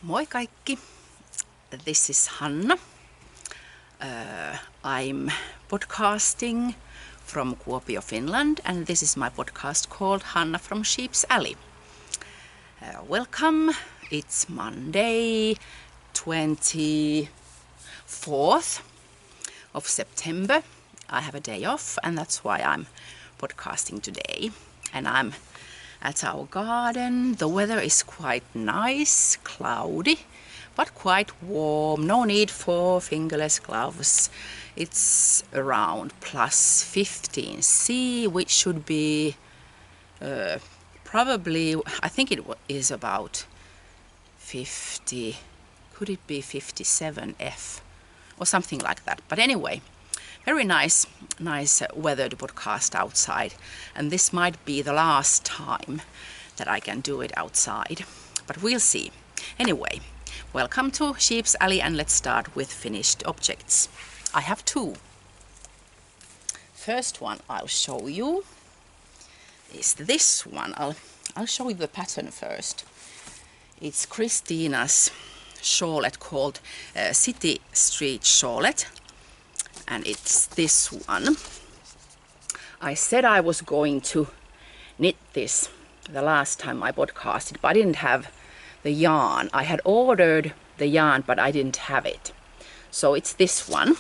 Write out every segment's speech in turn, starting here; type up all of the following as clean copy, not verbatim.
Moi kaikki, this is Hanna. I'm podcasting from Kuopio, Finland, and this is my podcast called Hanna from Sheep's Alley. Welcome, it's Monday 24th of September. I have a day off and that's why I'm podcasting today. And I'm at our garden. The weather is quite nice, cloudy, but quite warm. No need for fingerless gloves. It's around plus 15 C, which should be probably, I think it is about 50, could it be 57 F or something like that. But anyway, very nice weather to podcast outside, and this might be the last time that I can do it outside, but we'll see. Anyway, welcome to Sheep's Alley, and let's start with finished objects. I have two. First one I'll show you is this one. I'll show you the pattern first. It's Christina's shawlette called City Street Shawlette. And it's this one. I said I was going to knit this the last time I podcasted, but I didn't have the yarn. I had ordered the yarn, but I didn't have it. So it's this one.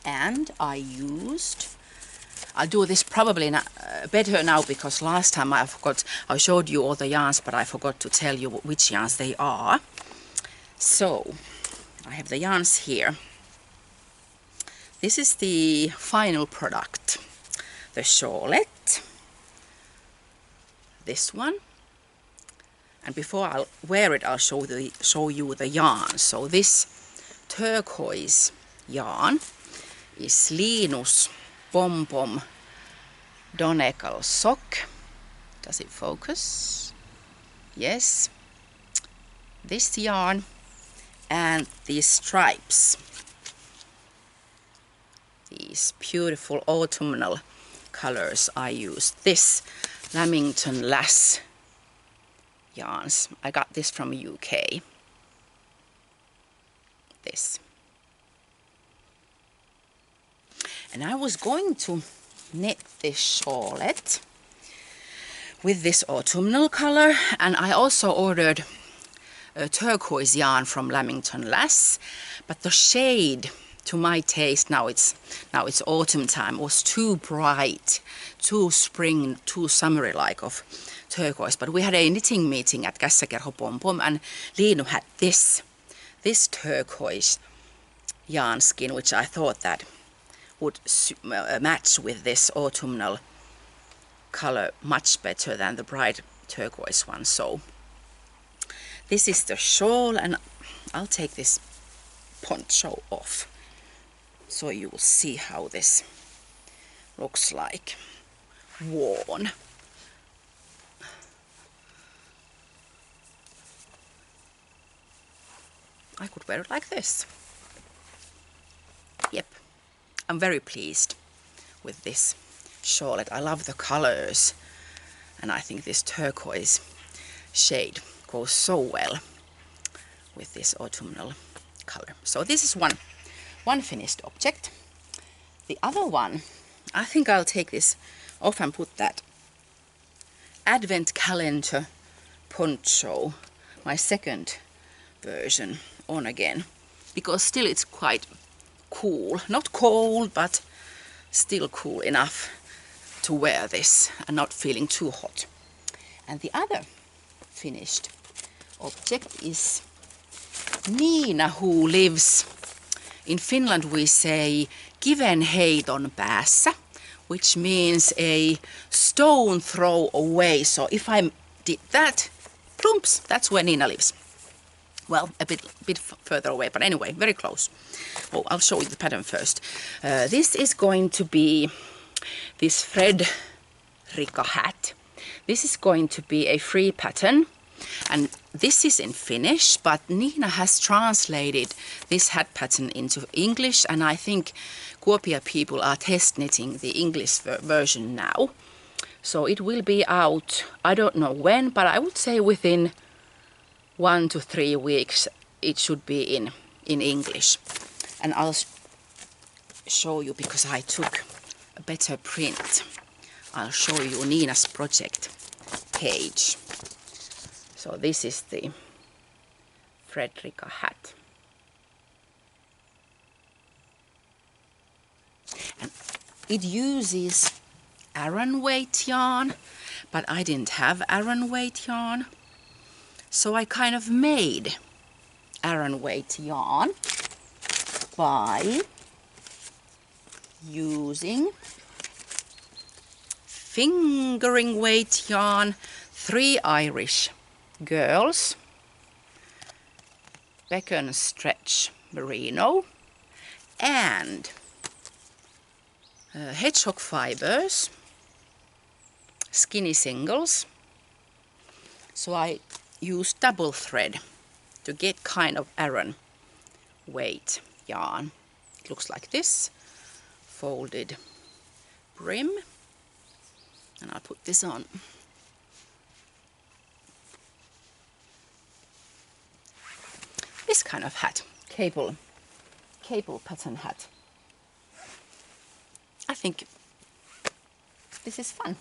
And I'll do this probably better now, because last time I showed you all the yarns, but I forgot to tell you which yarns they are. So I have the yarns here. This is the final product, the shawlette, this one, and before I'll wear it I'll show you the yarn. So this turquoise yarn is Linus Pom Pom Donegal sock. Does it focus? Yes. This yarn and these stripes. These beautiful autumnal colors. I used this Lamington Lass yarns. I got this from UK. This. And I was going to knit this shawlette with this autumnal color, and I also ordered a turquoise yarn from Lamington Lass, but the shade, to my taste, now it's autumn time, was too bright, too spring, too summery like of turquoise. But we had a knitting meeting at Kässäkerho Pom Pom, and Liinu had this turquoise yarn skin, which I thought that would match with this autumnal color much better than the bright turquoise one. So this is the shawl, and I'll take this poncho off so you will see how this looks like worn. I could wear it like this. Yep, I'm very pleased with this shawlette. I love the colors, and I think this turquoise shade goes so well with this autumnal color. So this is one finished object. The other one, I think I'll take this off and put that advent calendar poncho, my second version, on again, because still it's quite cool. Not cold, but still cool enough to wear this and not feeling too hot. And the other finished object is Nina, who lives in Finland. We say kivenheiton päässä, which means a stone throw away. So if I did that, plumps, that's where Nina lives. Well, a bit further away, but anyway, very close. Oh, I'll show you the pattern first. This is going to be this Fredrika hat. This is going to be a free pattern, and this is in Finnish, but Nina has translated this hat pattern into English, and I think Kuopio people are test knitting the English version now. So it will be out, I don't know when, but I would say within 1 to 3 weeks it should be in English. And I'll show you, because I took a better print. I'll show you Nina's project page. So this is the Fredrika hat. And it uses Aran weight yarn, but I didn't have Aran weight yarn. So I kind of made Aran weight yarn by using fingering weight yarn, 3 Irish girls, Beacon stretch merino, and hedgehog fibers, skinny singles. So I used double thread to get kind of Aran weight yarn. It looks like this, folded brim, and I'll put this on. This kind of hat, cable pattern hat. I think this is fun.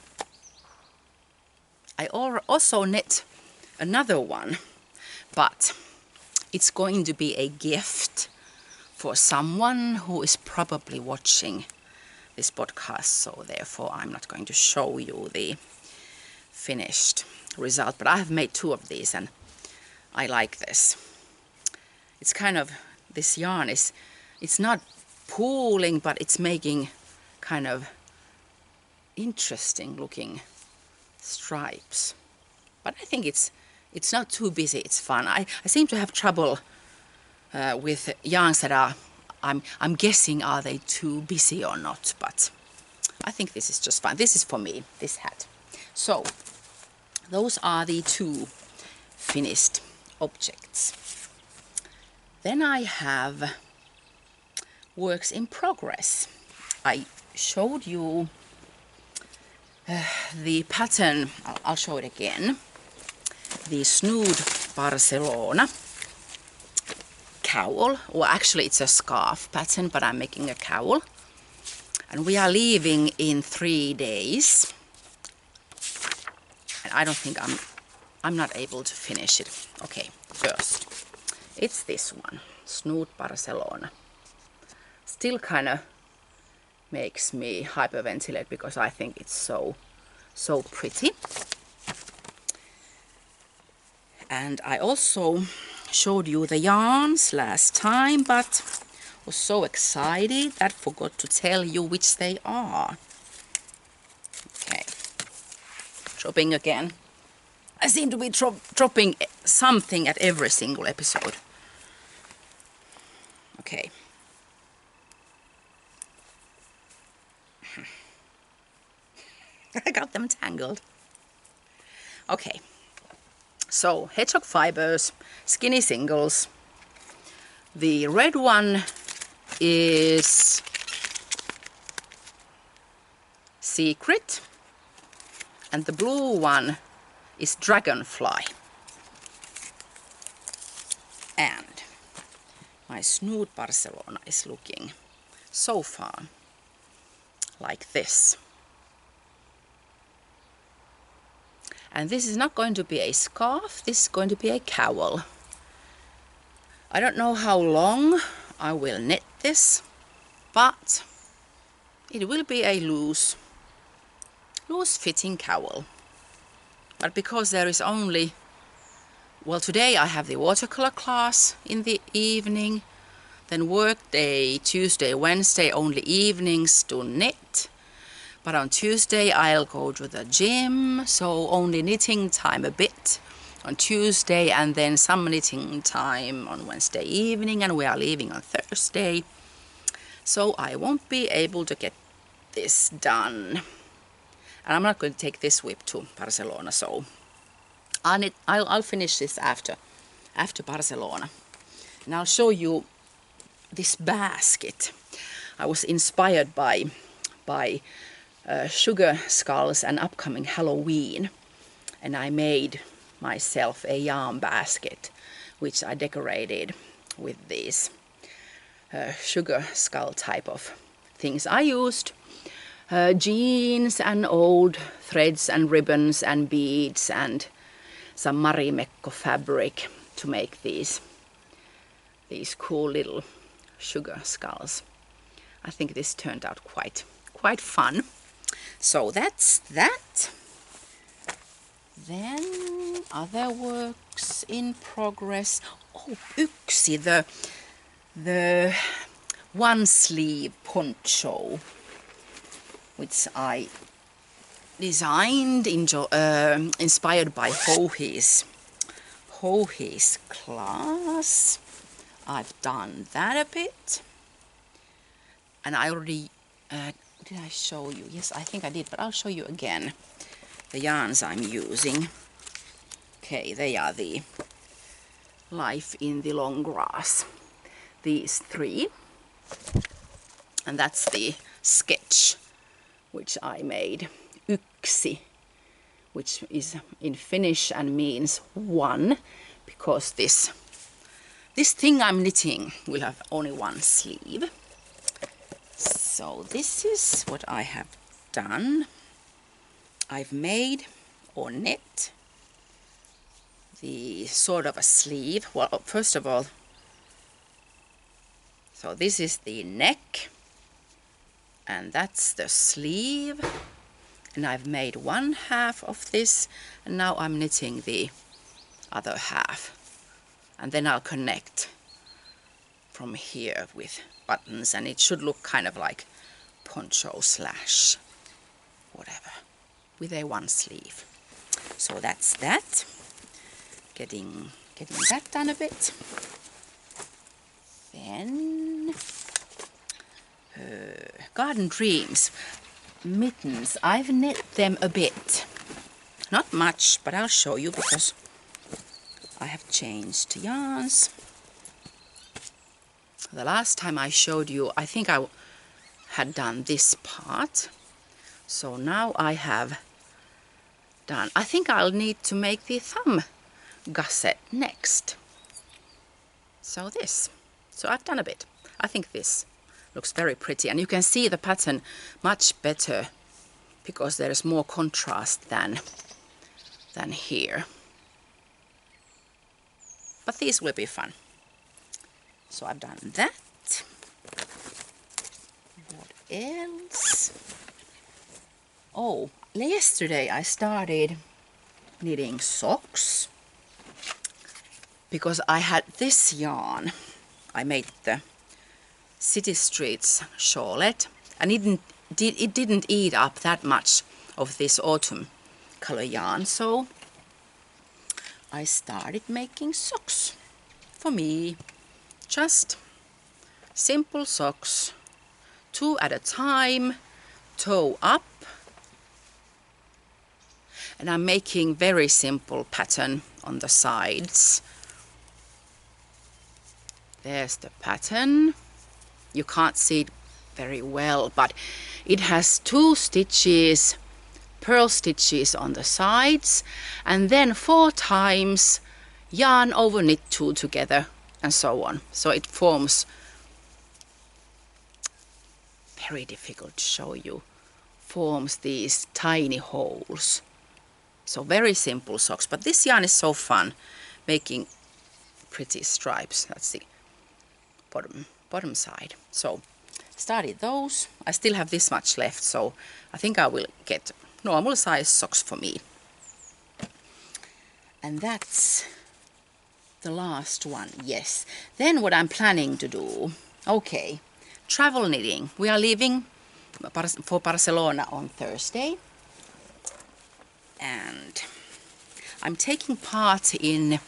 I also knit another one, but it's going to be a gift for someone who is probably watching this podcast, so therefore I'm not going to show you the finished result, but I have made 2 of these and I like this. It's kind of, this yarn is, it's not pooling, but it's making kind of interesting looking stripes. But I think it's not too busy, it's fun. I seem to have trouble with yarns that are, I'm guessing, are they too busy or not, but I think this is just fun. This is for me, this hat. So those are the 2 finished objects. Then I have works in progress. I showed you the pattern, I'll show it again, the Snood Barcelona cowl, or actually it's a scarf pattern, but I'm making a cowl. And we are leaving in 3 days. And I don't think I'm not able to finish it. Okay, first, it's this one, Snood Barcelona. Still kind of makes me hyperventilate because I think it's so pretty. And I also showed you the yarns last time, but was so excited that I forgot to tell you which they are. Okay, dropping again. I seem to be dropping something at every single episode. Okay. I got them tangled. Okay. So, hedgehog fibers, skinny singles. The red one is Secret, and the blue one is Dragonfly. And my Snood Barcelona is looking so far like this. And this is not going to be a scarf, this is going to be a cowl. I don't know how long I will knit this, but it will be a loose fitting cowl. But because there is only, well, today I have the watercolor class in the evening, then work day Tuesday, Wednesday, only evenings to knit. But on Tuesday I'll go to the gym, so only knitting time a bit on Tuesday, and then some knitting time on Wednesday evening, and we are leaving on Thursday. So I won't be able to get this done. And I'm not going to take this whip to Barcelona, so I'll finish this after Barcelona. And I'll show you this basket. I was inspired by sugar skulls and upcoming Halloween, and I made myself a yarn basket, which I decorated with these sugar skull type of things. I used jeans and old threads and ribbons and beads and some marimekko fabric to make these cool little sugar skulls. I think this turned out quite fun. So that's that. Then other works in progress. Oh, yksi, the one sleeve poncho, which I designed inspired by Hohi's class. I've done that a bit, and I already did I show you? Yes, I think I did, but I'll show you again the yarns I'm using. Okay, they are the Life in the Long Grass, these 3, and that's the sketch which I made, yksi, which is in Finnish and means 1, because this thing I'm knitting will have only 1 sleeve. So this is what I have done. I've made or knit the sort of a sleeve. Well, first of all, so this is the neck, and that's the sleeve, and I've made 1/2 of this, and now I'm knitting the other half, and then I'll connect from here with buttons, and it should look kind of like poncho slash whatever with a 1 sleeve. So that's that. Getting that done a bit. Then Garden Dreams mittens. I've knit them a bit, not much, but I'll show you because I have changed yarns. The last time I showed you, I think I had done this part, so now I have done, I think I'll need to make the thumb gusset next. So I've done a bit. I think this looks very pretty, and you can see the pattern much better because there is more contrast than here. But these will be fun. So I've done that. What else? Oh, yesterday I started knitting socks because I had this yarn. I made the City Streets shawlette, and it didn't eat up that much of this autumn color yarn, so I started making socks for me. Just simple socks, 2 at a time, toe up, and I'm making very simple pattern on the sides. There's the pattern. You can't see it very well, but it has 2 stitches, purl stitches on the sides, and then 4 times yarn over knit 2 together, and so on. So it forms, very difficult to show you, forms these tiny holes. So very simple socks, but this yarn is so fun, making pretty stripes. That's the bottom side. So started those. I still have this much left, so I think I will get normal size socks for me. And that's the last one, yes. Then what I'm planning to do, okay, travel knitting. We are leaving for Barcelona on Thursday, and I'm taking part in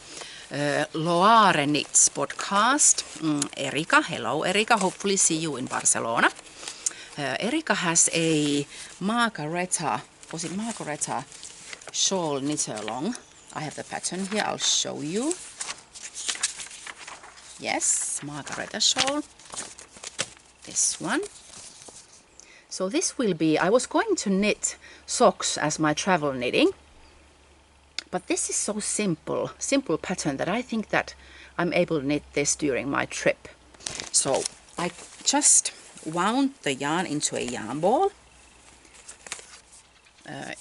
Loare Knits podcast. Erika, hello Erika, hopefully see you in Barcelona. Erika has a Margareta, was it Margareta shawl knit along. I have the pattern here, I'll show you. Yes, Margareta shawl, this one. So this will be, I was going to knit socks as my travel knitting, But this is so simple pattern that I think that I'm able to knit this during my trip. So I just wound the yarn into a yarn ball.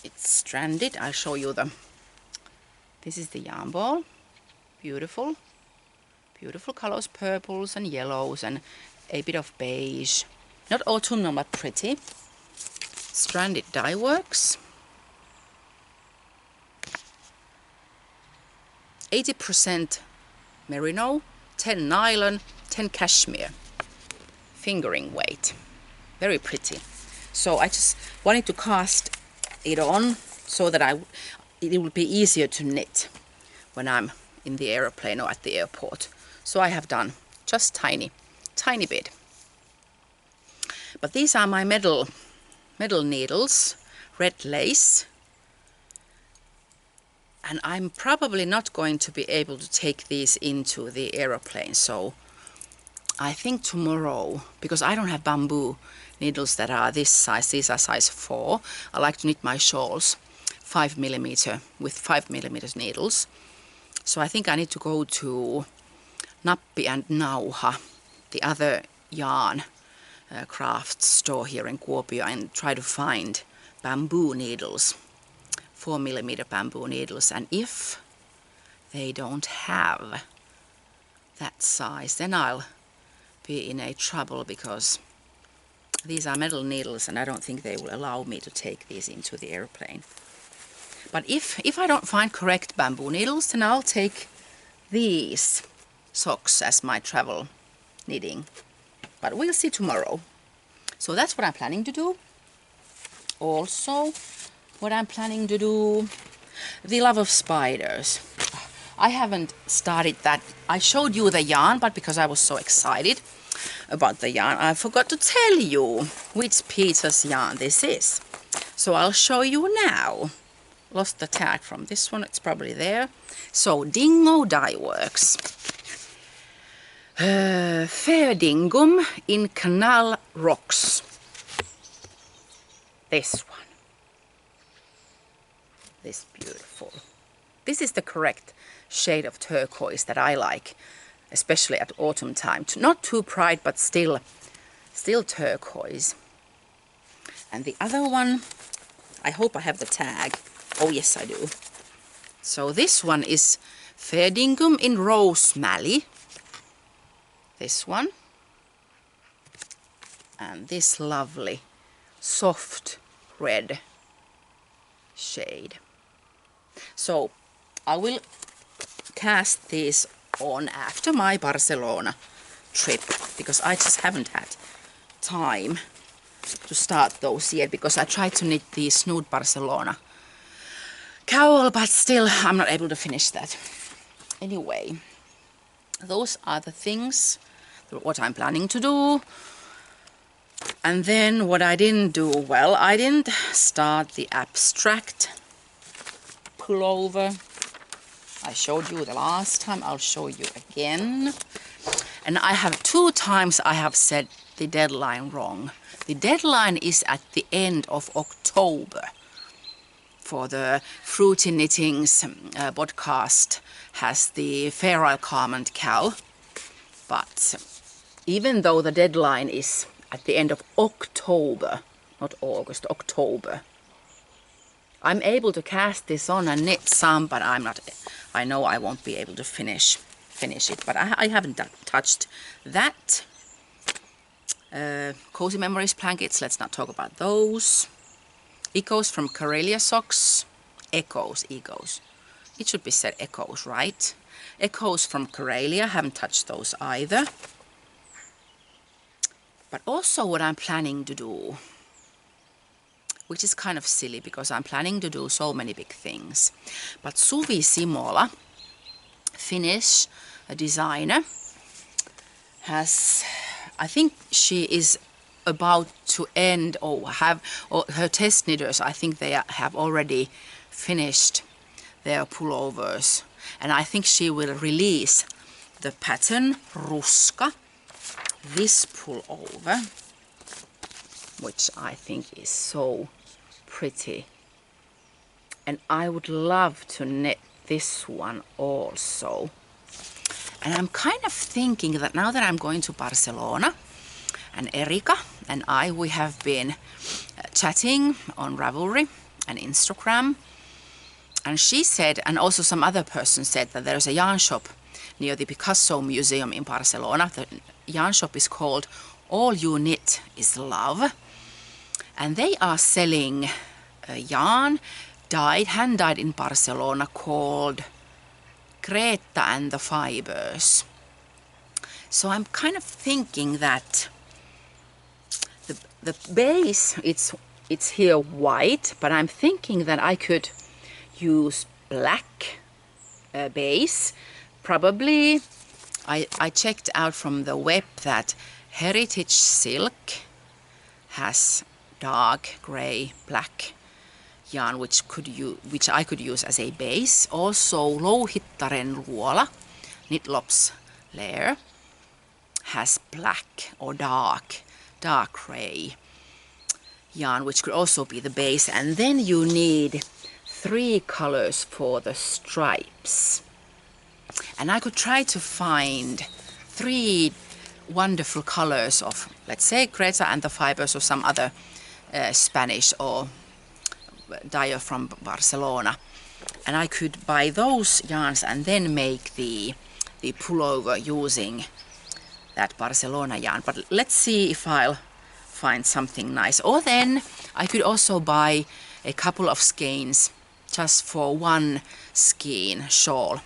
It's stranded. I'll show you this is the yarn ball. Beautiful. Beautiful colors, purples and yellows and a bit of beige. Not autumnal, but pretty. Stranded dye works. 80% merino, 10 nylon, 10 cashmere. Fingering weight. Very pretty. So I just wanted to cast it on so that it would be easier to knit when I'm in the airplane or at the airport. So I have done just tiny bit. But these are my metal needles, red lace. And I'm probably not going to be able to take these into the aeroplane, so I think tomorrow, because I don't have bamboo needles that are this size, these are size 4. I like to knit my shawls 5mm with 5mm needles. So I think I need to go to Nappi and Nauha, the other yarn craft store here in Kuopio, and try to find bamboo needles. 4mm bamboo needles, and if they don't have that size, then I'll be in a trouble, because these are metal needles and I don't think they will allow me to take these into the airplane. But if I don't find correct bamboo needles, then I'll take these socks as my travel knitting. But we'll see tomorrow. So that's what I'm planning to do. Also, what I'm planning to do, the love of spiders. I haven't started that. I showed you the yarn, but because I was so excited about the yarn, I forgot to tell you which Peter's yarn this is. So I'll show you now. Lost the tag from this one, it's probably there. So Dingo Dye Works. Ferdingum in Canal Rocks. This one. This beautiful. This is the correct shade of turquoise that I like, especially at autumn time. Not too bright, but still turquoise. And the other one, I hope I have the tag. Oh yes, I do. So this one is Ferdingum in Rosemary. This one. And this lovely soft red shade. So I will cast these on after my Barcelona trip, because I just haven't had time to start those yet, because I tried to knit the Snood Barcelona cowl, but still I'm not able to finish that. Anyway, those are the things, what I'm planning to do. And then what I didn't do, well, I didn't start the abstract pullover. I showed you the last time, I'll show you again. And I have 2 times I have said the deadline wrong. The deadline is at the end of October for the Fruity Knittings podcast has the Fair Isle Carmond cow. But even though the deadline is at the end of October, not August, October, I'm able to cast this on and knit some, but I know I won't be able to finish it, but I haven't touched that. Cozy Memories blankets, let's not talk about those. Echoes from Karelia socks. Echoes. It should be said echoes, right? Echoes from Karelia, haven't touched those either. But also what I'm planning to do, which is kind of silly because I'm planning to do so many big things. But Suvi Simola, Finnish designer, I think she is about to end or her test knitters, I think they have already finished their pullovers. And I think she will release the pattern Ruska, this pullover, which I think is so pretty And I would love to knit this one also. And I'm kind of thinking that now that I'm going to Barcelona, and Erika and we have been chatting on Ravelry and Instagram, and she said, and also some other person said, that there's a yarn shop near the Picasso Museum in Barcelona. The yarn shop is called All You Knit Is Love, and they are selling a yarn hand dyed in Barcelona called Greta and the Fibers. So I'm kind of thinking that the base, it's here white, but I'm thinking that I could use black base. Probably I checked out from the web that Heritage Silk has dark gray black yarn which I could use as a base. Also Louhittaren Luola Knitlops layer has black or dark gray yarn which could also be the base. And then you need 3 colors for the stripes, and I could try to find 3 wonderful colors of, let's say, Greta and the Fibers or some other Spanish or dyer from Barcelona, and I could buy those yarns and then make the pullover using that Barcelona yarn. But let's see if I'll find something nice. Or then I could also buy a couple of skeins just for one skein shawl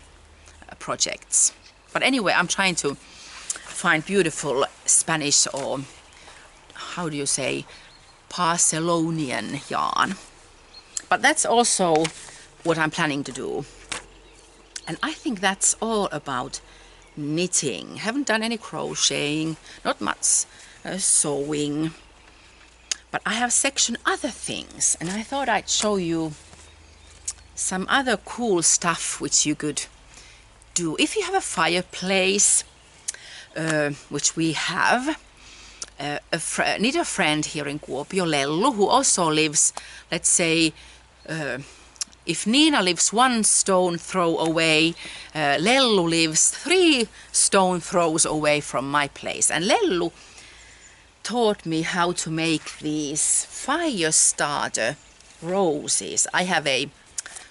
projects. But anyway, I'm trying to find beautiful Spanish, or how do you say, Barcelonian yarn. But that's also what I'm planning to do. And I think that's all about knitting. Haven't done any crocheting, not much sewing, but I have section other things, and I thought I'd show you some other cool stuff which you could do if you have a fireplace, which we have. A friend here in Kuopio, Lellu, who also lives, let's say, if Nina lives 1 stone throw away, Lellu lives 3 stone throws away from my place. And Lellu taught me how to make these fire starter roses. I have a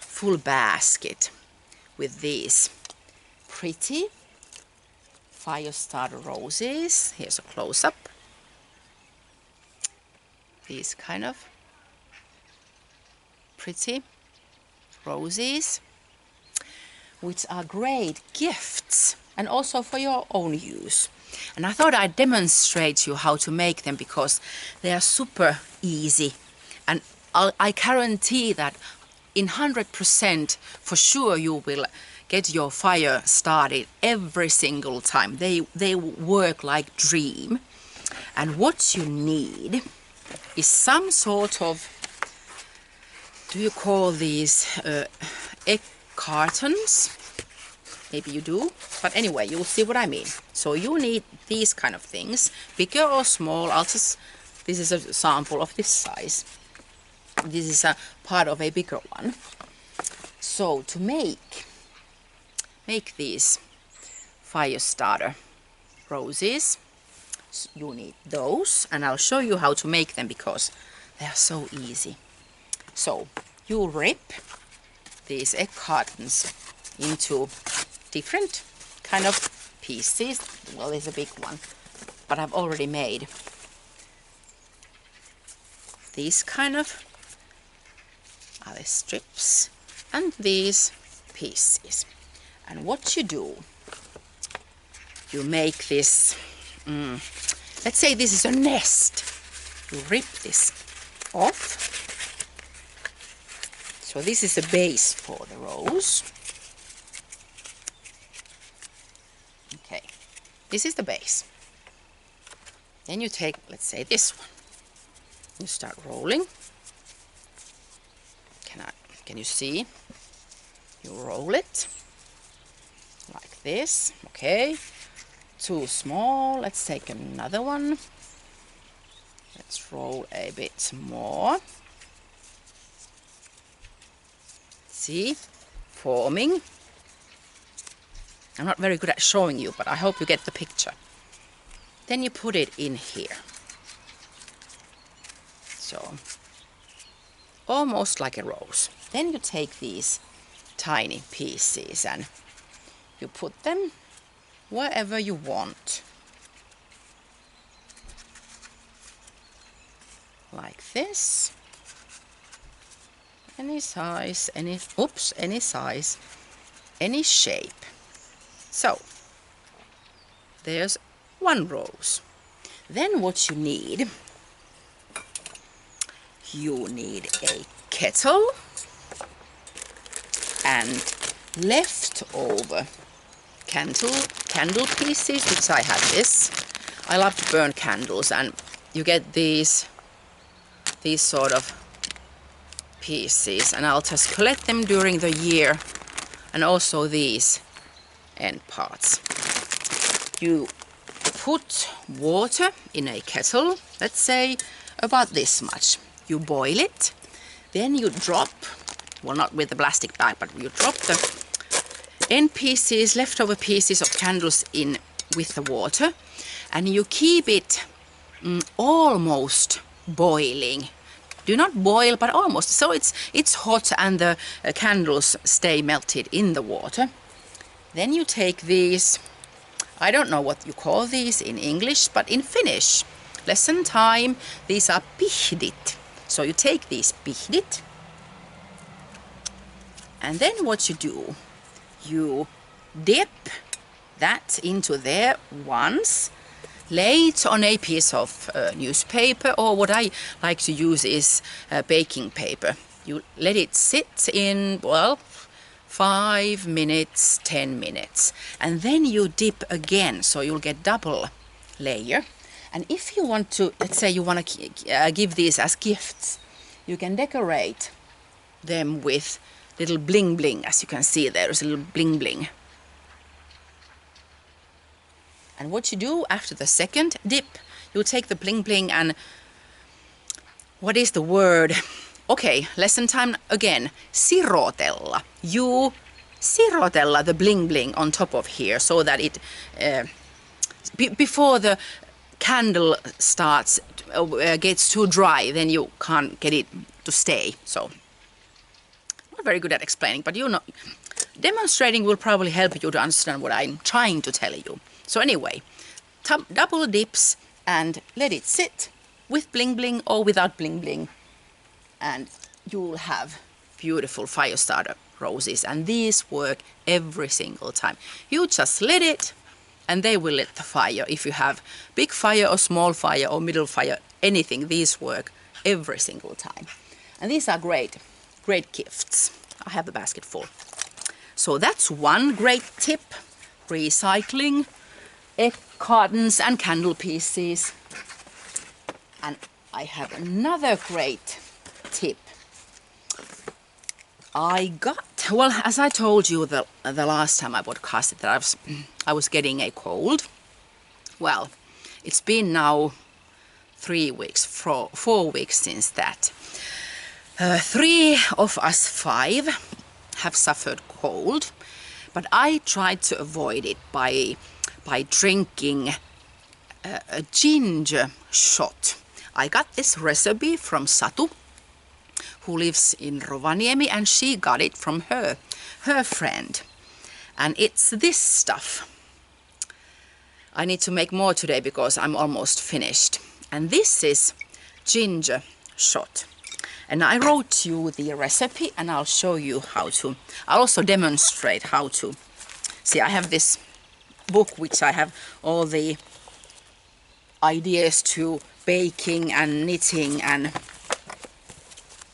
full basket with these pretty fire starter roses. Here's a close-up. These kind of pretty roses, which are great gifts and also for your own use. And I thought I'd demonstrate you how to make them, because they are super easy, and I guarantee that in 100% for sure you will get your fire started every single time. They work like dream. And what you need is some sort of, do you call these egg cartons? Maybe you do, but anyway, you'll see what I mean. So you need these kind of things, bigger or small. This is a sample of this size. This is a part of a bigger one. So to make these fire starter roses, you need those, and I'll show you how to make them because they are so easy. So you rip these egg cartons into different kind of pieces. Well, there's a big one, but I've already made these kind of other strips and these pieces. And what you do, you make this, let's say this is a nest. You rip this off. So this is the base for the rose. Okay, this is the base. Then you take, let's say this one. You start rolling. Can you see? You roll it like this. Okay, too small. Let's take another one. Let's roll a bit more. See, forming. I'm not very good at showing you, but I hope you get the picture. Then you put it in here. So, almost like a rose. Then you take these tiny pieces and you put them wherever you want. Like this. Any size, any size, any shape. So, there's one rose. Then what you need a kettle and leftover candle pieces, which I have this. I love to burn candles, and you get these sort of pieces, and I'll just collect them during the year, and also these end parts. You put water in a kettle, let's say about this much. You boil it, then you drop, well, not with the plastic bag, but you drop the end pieces, leftover pieces of candles in with the water, and you keep it almost boiling. Do not boil, but almost. So it's hot and the candles stay melted in the water. Then you take these, I don't know what you call these in English, but in Finnish, lesson time, these are pihdit. So you take these pihdit, and then what you do, you dip that into there once, lay it on a piece of newspaper, or what I like to use is baking paper. You let it sit in, well, 5 minutes, 10 minutes, and then you dip again, so you'll get double layer. And if you want to, let's say you want to give these as gifts, you can decorate them with little bling bling. As you can see, there's a little bling bling. And what you do after the second dip, you take the bling bling and, what is the word? Okay, lesson time again. Sirotella. You sirotella the bling bling on top of here, so that it, before the candle starts, gets too dry, then you can't get it to stay. So, I'm not very good at explaining, but you know, demonstrating will probably help you to understand what I'm trying to tell you. So anyway, double dips and let it sit with bling bling or without bling bling, and you'll have beautiful fire starter roses, and these work every single time. You just lit it and they will lit the fire. If you have big fire or small fire or middle fire, anything, these work every single time. And these are great gifts. I have a basket full. So that's one great tip, recycling egg cartons and candle pieces. And I have another great tip. I got, well, as I told you the last time I podcasted, that I was getting a cold. Well, it's been now 3 weeks, 4 weeks since that. 3 of us 5 have suffered cold, but I tried to avoid it by drinking a ginger shot. I got this recipe from Satu, who lives in Rovaniemi, and she got it from her friend. And it's this stuff. I need to make more today because I'm almost finished. And this is ginger shot. And I wrote you the recipe, and I'll show you how to. I'll also demonstrate how to. See, I have this book which I have all the ideas to baking and knitting and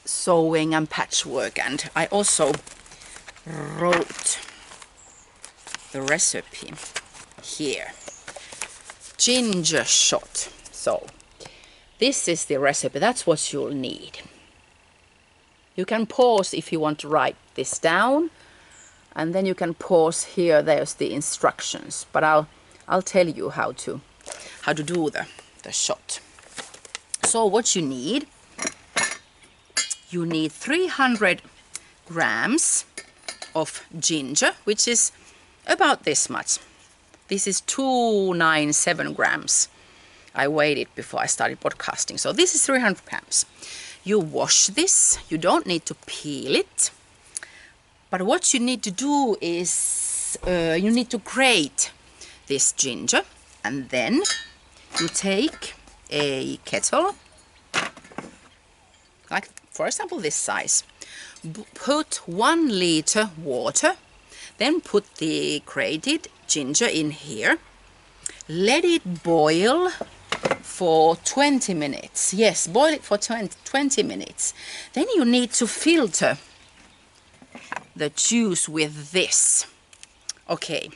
sewing and patchwork, and I also wrote the recipe here. Ginger shot. So this is the recipe. That's what you'll need. You can pause if you want to write this down, and then you can pause here. There's the instructions, but I'll tell you how to do the shot. So what you need 300 grams of ginger, which is about this much. This is 297 grams. I weighed it before I started podcasting. So this is 300 grams. You wash this. You don't need to peel it. But what you need to do is you need to grate this ginger. And then you take a kettle, like for example this size. Put 1 liter water. Then put the grated ginger in here. Let it boil for 20 minutes. Yes, boil it for 20 minutes. Then you need to filter the juice with this. Okay.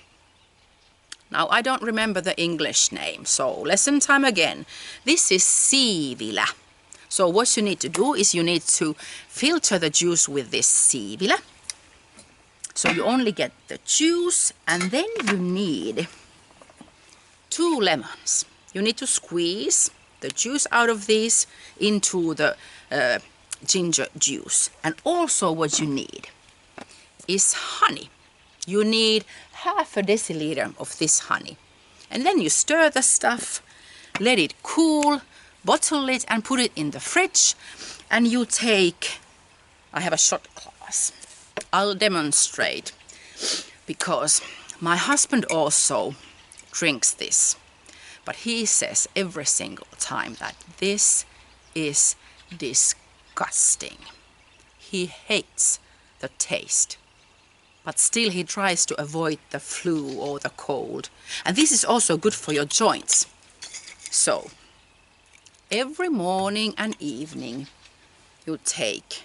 Now I don't remember the English name, so lesson time again. This is siivilä. So what you need to do is you need to filter the juice with this siivilä. So you only get the juice, and then you need 2 lemons. You need to squeeze the juice out of these into the ginger juice. And also what you need is honey. You need half a deciliter of this honey. And then you stir the stuff, let it cool, bottle it and put it in the fridge. And you take, I have a shot glass. I'll demonstrate because my husband also drinks this. But he says every single time that this is disgusting. He hates the taste. But still he tries to avoid the flu or the cold. And this is also good for your joints. So, every morning and evening you take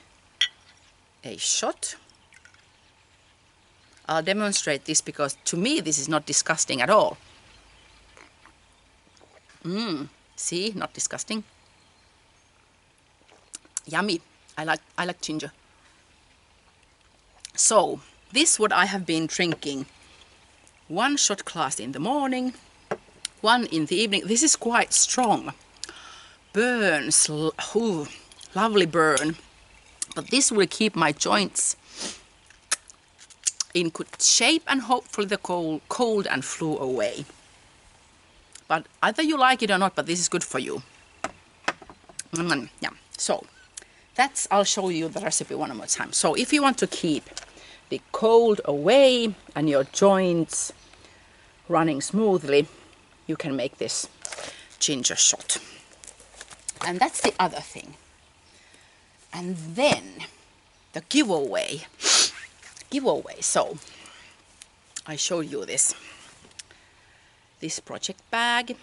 a shot. I'll demonstrate this because to me this is not disgusting at all. See, not disgusting. Yummy. I like ginger. So, this what I have been drinking. 1 shot glass in the morning, 1 in the evening. This is quite strong. Burns, lovely burn. But this will keep my joints in good shape and hopefully the cold and flu away. But either you like it or not, but this is good for you. Yeah, so I'll show you the recipe one more time. So if you want to keep the cold away and your joints running smoothly, you can make this ginger shot. And that's the other thing. And then the giveaway. So I showed you this project bag,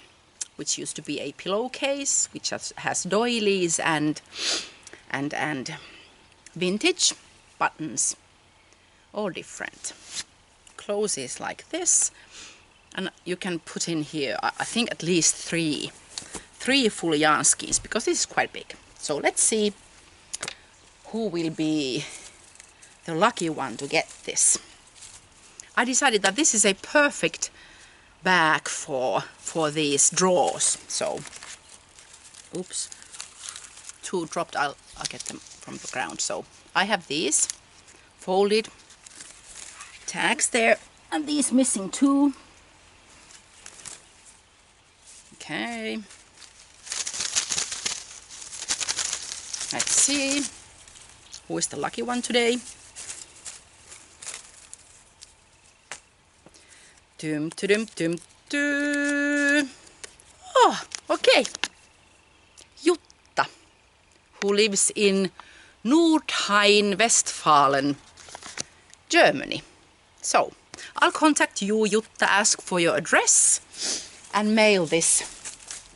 which used to be a pillowcase, which has doilies and vintage buttons, all different. Closes like this, and you can put in here, I think at least three full yarn skeins, because this is quite big. So let's see who will be the lucky one to get this. I decided that this is a perfect bag for these drawers. So, oops, 2 dropped. I'll get them from the ground. So I have these folded tags there, and these missing 2. Okay. Let's see who is the lucky one today. Oh, okay. Jutta, who lives in Nordrhein-Westfalen, Germany. So, I'll contact you, Jutta, ask for your address and mail this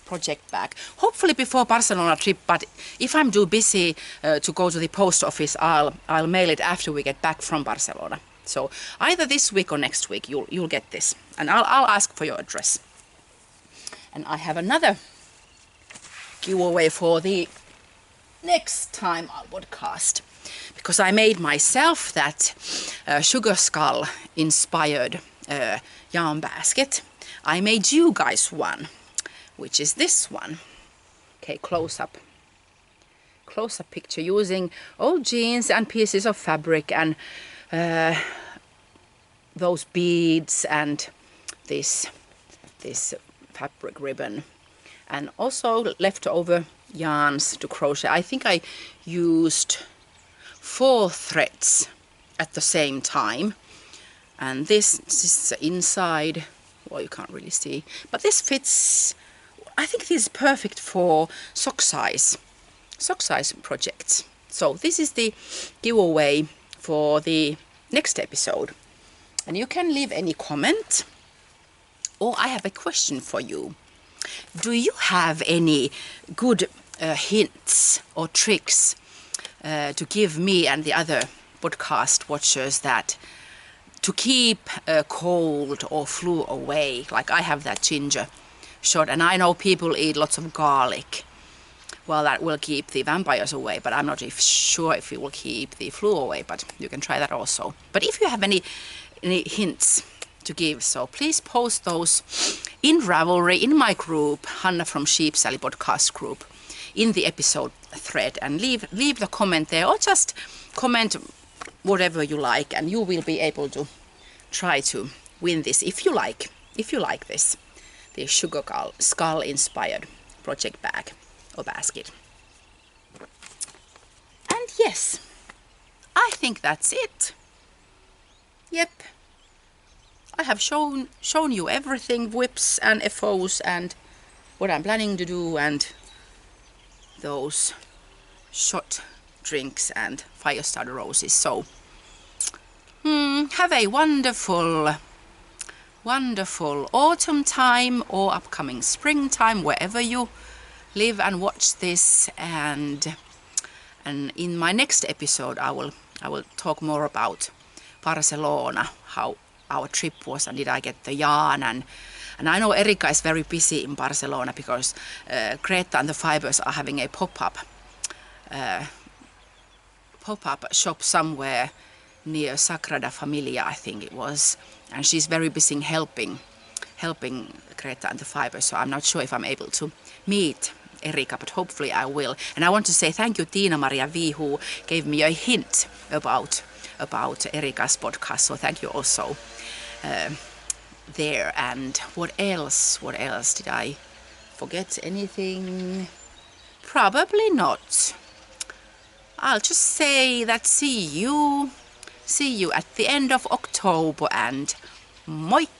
project bag. Hopefully before Barcelona trip, but if I'm too busy to go to the post office, I'll mail it after we get back from Barcelona. So either this week or next week you'll get this, and I'll ask for your address. And I have another giveaway for the next time I'll podcast, because I made myself that sugar skull inspired yarn basket. I made you guys one, which is this one. Okay, close up. close-up picture using old jeans and pieces of fabric and those beads and this fabric ribbon, and also leftover yarns to crochet. I think I used 4 threads at the same time, and this is the inside. Well, you can't really see, but this fits. I think this is perfect for sock size projects. So this is the giveaway for the next episode, and you can leave any comment. Or I have a question for you. Do you have any good hints or tricks to give me and the other podcast watchers that to keep cold or flu away? Like I have that ginger shot, and I know people eat lots of garlic. Well, that will keep the vampires away, but I'm not sure if it will keep the flu away, but you can try that also. But if you have any hints to give, so please post those in Ravelry, in my group, Hanna from Sheep Sally podcast group, in the episode thread, and leave the comment there, or just comment whatever you like, and you will be able to try to win this if you like this, the sugar skull inspired project bag or basket. And yes, I think that's it. Yep. I have shown you everything, whips and FOs and what I'm planning to do, and those shot drinks and fire starter roses. So have a wonderful autumn time or upcoming springtime, wherever you live and watch this. And in my next episode I will talk more about Barcelona, how our trip was, and did I get the yarn, and I know Erika is very busy in Barcelona because Greta and the Fibers are having a pop-up shop somewhere near Sagrada Familia, I think it was, and she's very busy helping Greta and the Fibers, so I'm not sure if I'm able to meet Erika, but hopefully I will. And I want to say thank you Tiina Maria V, who gave me a hint about Erika's podcast, so thank you also there. And what else did I forget? Anything? Probably not. I'll just say that see you at the end of October, and moikka!